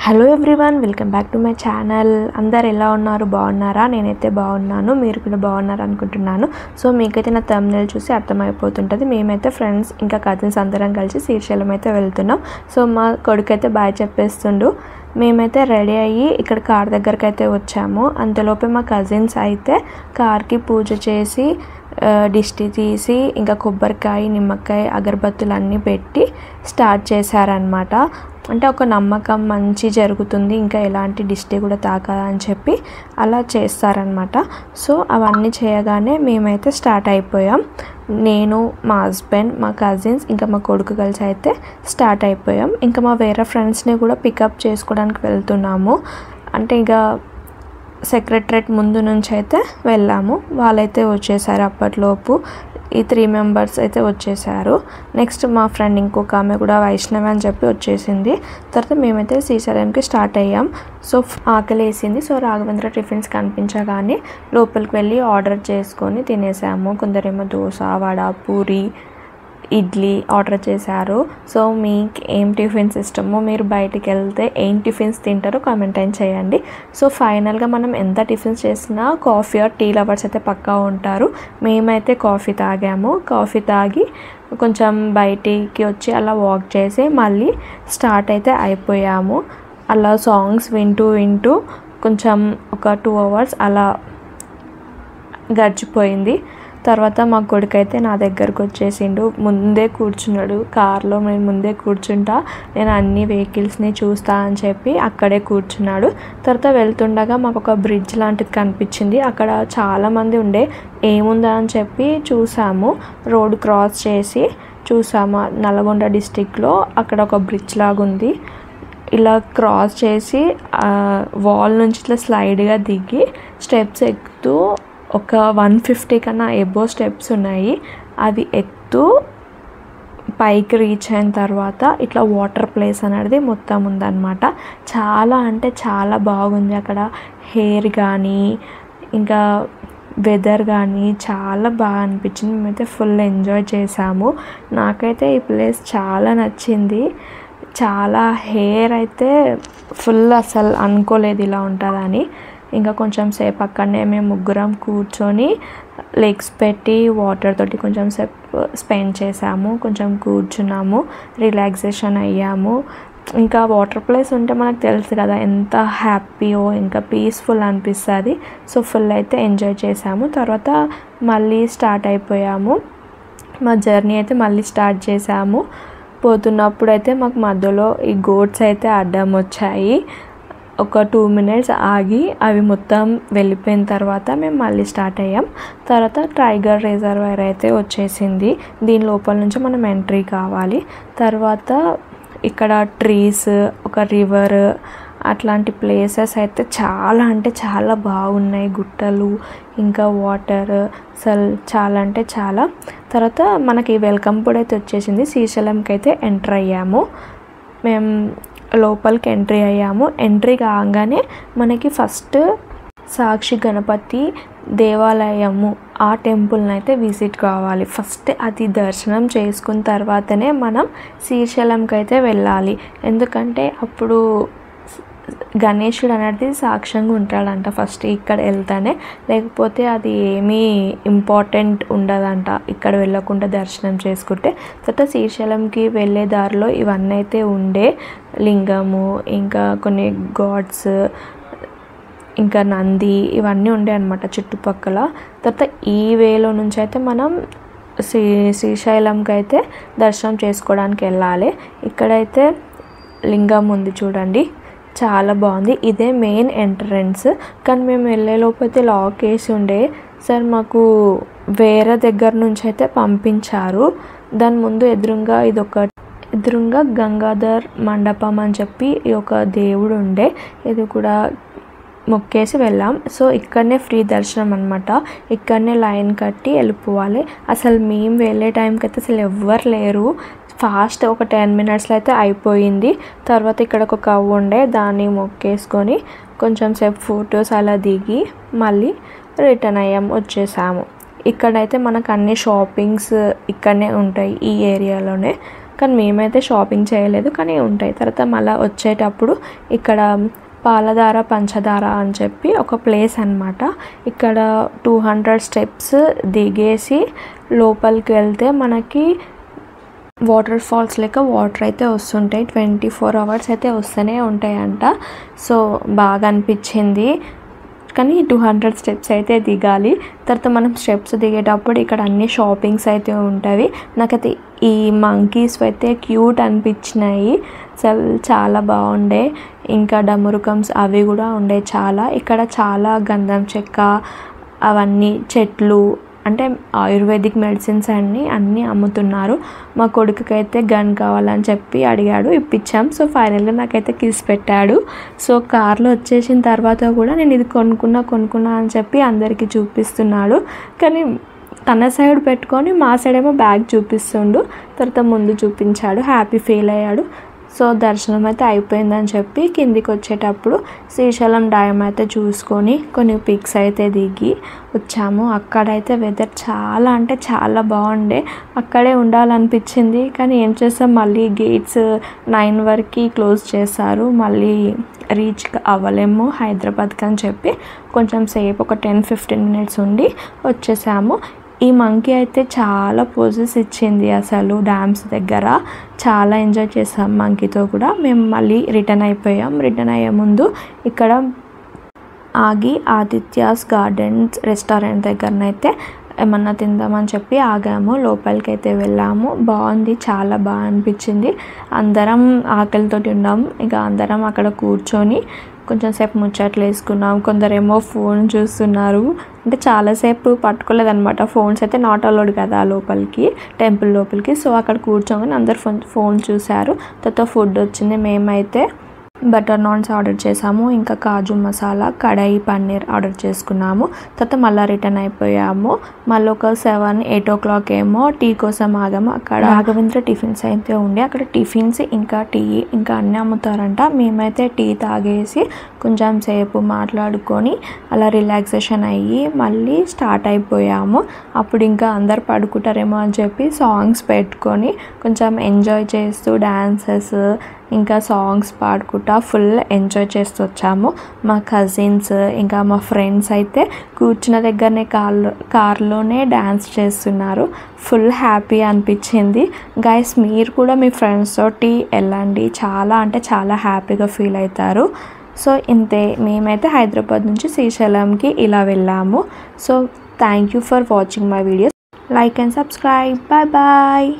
Hello everyone, welcome back to my channel. అందరు ఎలా ఉన్నారు? బాగున్నారా? నేనైతే బాగున్నాను, మీరు కూడా బాగున్నారు అనుకుంటున్నాను. సో మీకైతే నా థంబ్నెయిల్ చూసి అర్థమైపోతుంటుంది. మేమైతే ఫ్రెండ్స్ ఇంకా కజిన్స్ అందరం కలిసి శ్రీశైలం అయితే వెళ్తున్నాం. సో మా కొడుకు అయితే బాయ్ చెప్పేస్తుండు. మేమైతే రెడీ అయ్యి ఇక్కడ కార్ దగ్గరికి అయితే వచ్చాము. అంతలోపే మా కజిన్స్ అయితే కార్కి పూజ చేసి దిష్టి తీసి ఇంకా కొబ్బరికాయ, నిమ్మకాయ, అగరబత్తులు అన్నీ పెట్టి స్టార్ట్ చేశారనమాట. అంటే ఒక నమ్మకం, మంచి జరుగుతుంది, ఇంకా ఎలాంటి దిష్టి కూడా తాకదని చెప్పి అలా చేస్తారనమాట. సో అవన్నీ చేయగానే మేమైతే స్టార్ట్ అయిపోయాం. నేను, మా హస్బెండ్, మా కజిన్స్ ఇంకా మా కొడుకు కలిసి అయితే స్టార్ట్ అయిపోయాం. ఇంకా మా వేరే ఫ్రెండ్స్ని కూడా పికప్ చేసుకోవడానికి వెళ్తున్నాము. అంటే ఇక సెక్రటరేట్ ముందు నుంచి అయితే వెళ్ళాము. వాళ్ళైతే వచ్చేసారు. అప్పట్లోపు ఈ 3 మెంబర్స్ అయితే వచ్చేసారు. నెక్స్ట్ మా ఫ్రెండ్ ఇంకొక ఆమె కూడా వైష్ణవి అని చెప్పి వచ్చేసింది. తర్వాత మేమైతే శ్రీశైలంకి స్టార్ట్ అయ్యాం. సో ఆకలి వేసింది. సో రాఘవేంద్ర టిఫిన్స్ కనిపించగానే లోపలికి వెళ్ళి ఆర్డర్ చేసుకొని తినేసాము. కొందరేమో దోశ, వడ, పూరి, ఇడ్లీ ఆర్డర్ చేశారు. సో మీకు ఏం టిఫిన్స్ ఇష్టమో, మీరు బయటికి వెళ్తే ఏం టిఫిన్స్ తింటారో కామెంట్ అయిన చేయండి. సో ఫైనల్గా మనం ఎంత టిఫిన్స్ చేసినా కాఫీ ఆర్ టీ లవర్స్ అయితే పక్కా ఉంటారు. మేమైతే కాఫీ తాగాము. కాఫీ తాగి కొంచెం బయటికి వచ్చి అలా వాక్ చేసి మళ్ళీ స్టార్ట్ అయితే అయిపోయాము. అలా సాంగ్స్ వింటూ కొంచెం ఒక 2 hours అలా గడిచిపోయింది. తర్వాత మా కొడుకు అయితే నా దగ్గరకు వచ్చేసిండు. ముందే కూర్చున్నాడు కార్లో. నేను ముందే కూర్చుంటా, నేను అన్ని వెహికల్స్ని చూస్తా అని చెప్పి అక్కడే కూర్చున్నాడు. తర్వాత వెళ్తుండగా మాకు ఒక బ్రిడ్జ్ లాంటిది కనిపించింది. అక్కడ చాలామంది ఉండే. ఏముందా అని చెప్పి చూసాము. రోడ్ క్రాస్ చేసి చూసాము. నల్గొండ డిస్టిక్లో అక్కడ ఒక బ్రిడ్జ్ లాగా ఉంది. ఇలా క్రాస్ చేసి వాల్ నుంచి ఇట్లా స్లైడ్గా దిగి స్టెప్స్ ఎక్కుతూ ఒక 150 కన్నా ఎబో స్టెప్స్ ఉన్నాయి. అవి ఎక్కుతూ పైకి రీచ్ అయిన తర్వాత ఇట్లా వాటర్ ప్లేస్ అనేది మొత్తం ఉందన్నమాట. చాలా అంటే చాలా బాగుంది. అక్కడ హెయిర్ కానీ ఇంకా వెదర్ కానీ చాలా బాగా అనిపించింది. మేమైతే ఫుల్ ఎంజాయ్ చేసాము. నాకైతే ఈ ప్లేస్ చాలా నచ్చింది. చాలా హెయిర్ అయితే ఫుల్, అసలు అనుకోలేదు ఇలా ఉంటుందని. ఇంకా కొంచెం సేపు అక్కడనే మేము ముగ్గురం కూర్చొని లెగ్స్ పెట్టి వాటర్ తోటి కొంచెం సేపు స్పెండ్ చేసాము. కొంచెం కూర్చున్నాము, రిలాక్సేషన్ అయ్యాము. ఇంకా వాటర్ ప్లేస్ ఉంటే మనకు తెలుసు కదా ఎంత హ్యాపీయో, ఇంకా పీస్ఫుల్ అనిపిస్తుంది. సో ఫుల్ అయితే ఎంజాయ్ చేసాము. తర్వాత మళ్ళీ స్టార్ట్ అయిపోయాము. మా జర్నీ అయితే మళ్ళీ స్టార్ట్ చేసాము. పోతున్నప్పుడు అయితే మాకు మధ్యలో ఈ గోట్స్ అయితే అడ్డం వచ్చాయి. ఒక 2 minutes ఆగి అవి మొత్తం వెళ్ళిపోయిన తర్వాత మేము మళ్ళీ స్టార్ట్ అయ్యాం. తర్వాత టైగర్ రిజర్వాయర్ అయితే వచ్చేసింది. దీని లోపల నుంచి మనం ఎంట్రీ కావాలి. తర్వాత ఇక్కడ ట్రీస్, ఒక రివర్, అట్లాంటి ప్లేసెస్ అయితే చాలా అంటే చాలా బాగున్నాయి. గుట్టలు, ఇంకా వాటర్, అసలు చాలా అంటే చాలా. తర్వాత మనకి వెల్కమ్ బోర్డ్ అయితే వచ్చేసింది. శ్రీశైలంకి అయితే ఎంటర్ అయ్యాము. మేము లోపలికి ఎంట్రీ అయ్యాము. ఎంట్రీ కాగానే మనకి ఫస్ట్ సాక్షి గణపతి దేవాలయము, ఆ టెంపుల్ని అయితే విజిట్ కావాలి. ఫస్ట్ అది దర్శనం చేసుకున్న తర్వాతనే మనం శ్రీశైలంకి అయితే వెళ్ళాలి. ఎందుకంటే అప్పుడు గణేశుడు అనేది సాక్ష్యంగా ఉంటాడంట ఫస్ట్ ఇక్కడ వెళ్తానే. లేకపోతే అది ఏమీ ఇంపార్టెంట్ ఉండదంట ఇక్కడ వెళ్ళకుండా దర్శనం చేసుకుంటే. తర్వాత శ్రీశైలంకి వెళ్ళే దారిలో ఇవన్నీ అయితే ఉండే. లింగము, ఇంకా కొన్ని గాడ్స్, ఇంకా నంది, ఇవన్నీ ఉండే అనమాట చుట్టుపక్కల. తర్వాత ఈ వేలో నుంచి అయితే మనం శ్రీశైలంకి అయితే దర్శనం చేసుకోవడానికి వెళ్ళాలి. ఇక్కడైతే లింగం ఉంది చూడండి, చాలా బాగుంది. ఇదే మెయిన్ ఎంట్రన్స్. కానీ మేము వెళ్ళేలోపు అయితే లాక్ వేసి ఉండే. సార్ మాకు వేరే దగ్గర నుంచి అయితే పంపించారు. దాని ముందు ఎదురుగా గంగాధర్ మండపం అని చెప్పి ఒక దేవుడు ఉండే. ఇది కూడా మొక్కేసి వెళ్ళాం. సో ఇక్కడనే ఫ్రీ దర్శనం అనమాట. ఇక్కడనే లైన్ కట్టి వెళ్ళిపోవాలి. అసలు మేము వెళ్ళే టైంకి అయితే అసలు ఎవ్వరు లేరు. ఫాస్ట్ ఒక 10 minutesలో అయితే అయిపోయింది. తర్వాత ఇక్కడ ఒక కవ్వు ఉండే, దాన్ని మొక్కేసుకొని కొంచెం సేపు ఫొటోస్ అలా దిగి మళ్ళీ రిటర్న్ వచ్చేసాము. ఇక్కడైతే మనకు అన్ని షాపింగ్స్ ఇక్కడనే ఉంటాయి, ఈ ఏరియాలోనే. కానీ మేమైతే షాపింగ్ చేయలేదు, కానీ ఉంటాయి. తర్వాత మళ్ళీ వచ్చేటప్పుడు ఇక్కడ పాలధార పంచదార అని చెప్పి ఒక ప్లేస్ అనమాట. ఇక్కడ 200 స్టెప్స్ దిగేసి లోపలికి వెళ్తే మనకి వాటర్ ఫాల్స్ లెక్క వాటర్ అయితే వస్తుంటాయి. 24 అవర్స్ అయితే వస్తూనే ఉంటాయంట. సో బాగా అనిపించింది. కానీ 200 స్టెప్స్ అయితే దిగాలి. తర్వాత మనం స్టెప్స్ దిగేటప్పుడు ఇక్కడ అన్ని షాపింగ్స్ అయితే ఉంటాయి. నాకైతే ఈ మంకీస్ అయితే క్యూట్ అనిపించినాయి. అసలు చాలా బాగుండే. ఇంకా డమురుకమ్స్ అవి కూడా ఉండే చాలా. ఇక్కడ చాలా గంధం చెక్క అవన్నీ చెట్లు అంటే ఆయుర్వేదిక్ మెడిసిన్స్ అన్నీ అమ్ముతున్నారు. మా కొడుకుకైతే గన్ కావాలని చెప్పి అడిగాడు, ఇప్పించాం. సో ఫైనల్గా నాకైతే కిస్ పెట్టాడు. సో కార్లో వచ్చేసిన తర్వాత కూడా నేను ఇది కొనుక్కున్నా అని చెప్పి అందరికీ చూపిస్తున్నాడు. కానీ తన సైడ్ పెట్టుకొని మా సైడ్ ఏమో బ్యాగ్ చూపిస్తుండు. తర్వాత ముందు చూపించాడు, హ్యాపీ ఫీల్ అయ్యాడు. సో దర్శనం అయితే అయిపోయిందని చెప్పి కిందికి వచ్చేటప్పుడు శ్రీశైలం డ్యామ్ అయితే చూసుకొని కొన్ని పిక్స్ అయితే దిగి వచ్చాము. అక్కడైతే వెదర్ చాలా అంటే చాలా బాగుండే. అక్కడే ఉండాలనిపించింది, కానీ ఏం చేస్తాం, మళ్ళీ గేట్స్ 9 వరకు క్లోజ్ చేశారు. మళ్ళీ రీచ్ అవ్వలేము హైదరాబాద్కి అని చెప్పి కొంచెం సేపు ఒక 10-15 మినిట్స్ ఉండి వచ్చేసాము. ఈ మంకీ అయితే చాలా పోజెస్ ఇచ్చింది అసలు డ్యామ్స్ దగ్గర. చాలా ఎంజాయ్ చేసాం మంకీతో కూడా. మేము మళ్ళీ రిటర్న్ అయిపోయాం. రిటర్న్ అయ్యే ముందు ఇక్కడ ఆగి ఆదిత్యాస్ గార్డెన్స్ రెస్టారెంట్ దగ్గరనైతే ఏమన్నా తిందామని చెప్పి ఆగాము. లోపలికి అయితే వెళ్ళాము. బాగుంది, చాలా బాగా అనిపించింది. అందరం ఆకలితోటి ఉన్నాం. ఇక అందరం అక్కడ కూర్చొని కొంచెం సేపు ముచ్చట్లు వేసుకున్నాం. కొందరేమో ఫోన్ చూస్తున్నారు. అంటే చాలాసేపు పట్టుకోలేదన్నమాట. ఫోన్స్ అయితే నాట్ అలౌడ్ కదా లోపలికి, టెంపుల్ లోపలికి. సో అక్కడ కూర్చోగానే అందరు ఫోన్ చూశారు. తర్వాత ఫుడ్ వచ్చింది. మేమైతే బటర్ నాన్స్ ఆర్డర్ చేసాము. ఇంకా కాజు మసాలా, కడాయి పన్నీర్ ఆర్డర్ చేసుకున్నాము. తర్వాత మళ్ళీ రిటర్న్ అయిపోయాము. మళ్ళీ ఒక 7-8 ఓ క్లాక్ ఏమో టీ కోసం ఆగాము. అక్కడ రాఘవేంద్ర టిఫిన్స్ అయితే ఉండే. అక్కడ టిఫిన్స్ ఇంకా టీ ఇంకా అన్నీ అమ్ముతారంట. మేమైతే టీ తాగేసి కొంచెం సేపు మాట్లాడుకొని అలా రిలాక్సేషన్ అయ్యి మళ్ళీ స్టార్ట్ అయిపోయాము. అప్పుడు ఇంకా అందరు పడుకుంటారేమో అని చెప్పి సాంగ్స్ పెట్టుకొని కొంచెం ఎంజాయ్ చేస్తూ డ్యాన్సెస్ ఇంకా సాంగ్స్ పాడుకుంటా ఫుల్ ఎంజాయ్ చేస్తూ వచ్చాము. మా కజిన్స్ ఇంకా మా ఫ్రెండ్స్ అయితే కూర్చున్న దగ్గరనే కార్లోనే డ్యాన్స్ చేస్తున్నారు. ఫుల్ హ్యాపీ అనిపించింది. గైస్ మీరు కూడా మీ ఫ్రెండ్స్ తోటి వెళ్ళండి. చాలా అంటే చాలా హ్యాపీగా ఫీల్ అవుతారు. సో ఇంతే, మేమైతే హైదరాబాద్ నుంచి శ్రీశైలంకి ఇలా వెళ్ళాము. So thank you for watching my videos. Like and subscribe. Bye bye.